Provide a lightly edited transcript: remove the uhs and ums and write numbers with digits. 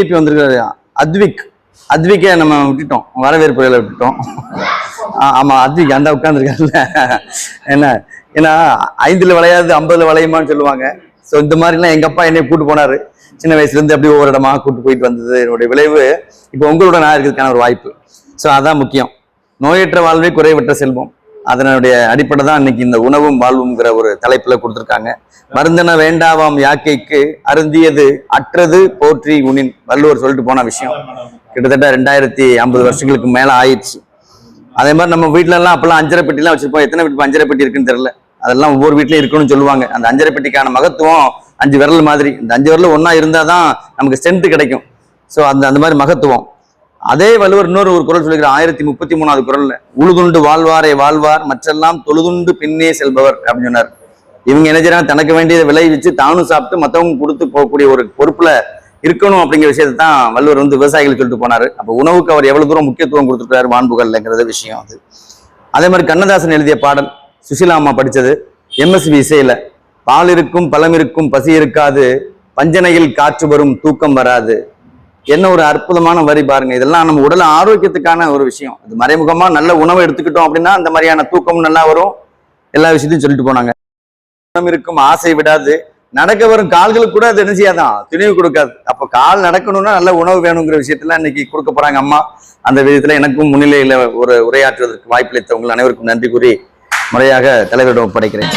VIP வந்திருக்காரு அத்விக்கை நம்ம விட்டுட்டோம், வரவேற்பு விட்டுட்டோம். ஆமா, அத்விக் அந்த உட்காந்துருக்காருல்ல. ஏன்னா 5ல் வளையாது 50ல் வளையுமான்னு சொல்லுவாங்க. ஸோ இந்த மாதிரிலாம் எங்க அப்பா என்னை கூட்டு போனாரு சின்ன வயசுல இருந்து, அப்படியே ஒவ்வொரு இடமா கூட்டு போயிட்டு வந்தது. என்னுடைய விளைவு இப்போ உங்களோட நான் இருக்கிறதுக்கான ஒரு வாய்ப்பு. ஸோ அதான் முக்கியம். நோயற்ற வாழ்வே குறைவற்ற செல்வம், அதனுடைய அடிப்படை தான் இன்னைக்கு இந்த உணவும் வாழ்வுங்கிற ஒரு தலைப்புல கொடுத்துருக்காங்க. மருந்தன வேண்டாவாம் யாக்கைக்கு அருந்தியது அற்றது போற்றி உனின், வள்ளுவர் சொல்லிட்டு போன விஷயம். கிட்டத்தட்ட 2050 வருஷங்களுக்கு மேல ஆயிடுச்சு. அதே மாதிரி நம்ம வீட்டுல எல்லாம் அப்பெல்லாம் அஞ்சரை பெட்டிலாம் வச்சிருப்போம். எத்தனை வீட்டு அஞ்சரை பெட்டி இருக்குன்னு தெரியல. அதெல்லாம் ஒவ்வொரு வீட்லயும் இருக்குன்னு சொல்லுவாங்க. அந்த அஞ்சரை பெட்டிக்கான மகத்துவம் 5 விரல் மாதிரி. இந்த 5 விரல் ஒன்னா இருந்தாதான் நமக்கு ஸ்ட்ரென்த் கிடைக்கும். ஸோ அந்த மாதிரி மகத்துவம். அதே வள்ளுவர் இன்னொரு ஒரு குறள் சொல்லிக்கிற 1033வது குறள்ல, உழுதுண்டு வாழ்வாரை வாழ்வார் மற்றெல்லாம் தொழுதுண்டு பின்னே செல்பவர் அப்படின்னு சொன்னார். இவங்க என்ன செய்யறாங்க, தனக்கு வேண்டியதை விளைவிச்சு தானும் சாப்பிட்டு மற்றவங்க கொடுத்து போகக்கூடிய ஒரு பொறுப்புல இருக்கணும் அப்படிங்கிற விஷயத்தை தான் வள்ளுவர் விவசாயிகளுக்கு சொல்லிட்டு போனாரு. அப்போ உணவுக்கு அவர் எவ்வளவு தூரம் முக்கியத்துவம் கொடுத்துருக்காரு வான்புகள்ங்கிறது விஷயம் அது. அதே மாதிரி கண்ணதாசன் எழுதிய பாடல், சுசிலாமா படிச்சது, எம்எஸ்வி இசையில, பால் இருக்கும் பழம் இருக்கும் பசி இருக்காது, பஞ்சனையில் காற்று வரும் தூக்கம் வராது. என்ன ஒரு அற்புதமான வரி பாருங்க. இதெல்லாம் நம்ம உடல் ஆரோக்கியத்துக்கான ஒரு விஷயம். அது மறைமுகமா நல்ல உணவை எடுத்துக்கிட்டோம் அப்படின்னா அந்த மாதிரியான தூக்கம் நல்லா வரும். எல்லா விஷயத்தையும் சொல்லிட்டு போனாங்க. இருக்கும் ஆசை விடாது, நடக்க வரும் கால்களுக்கு கூட அது என்ன செய்யாதான், துணிவு கொடுக்காது. அப்ப கால் நடக்கணும்னா நல்ல உணவு வேணுங்கிற விஷயத்துல இன்னைக்கு கொடுக்க போறாங்க அம்மா. அந்த விதத்துல எனக்கும் முன்னிலையில ஒரு உரையாற்றுவதற்கு வாய்ப்பளித்த உங்கள் அனைவருக்கும் நன்றி கூறி முறையாக தலைவரிடம் ஒப்படைக்கிறேன்.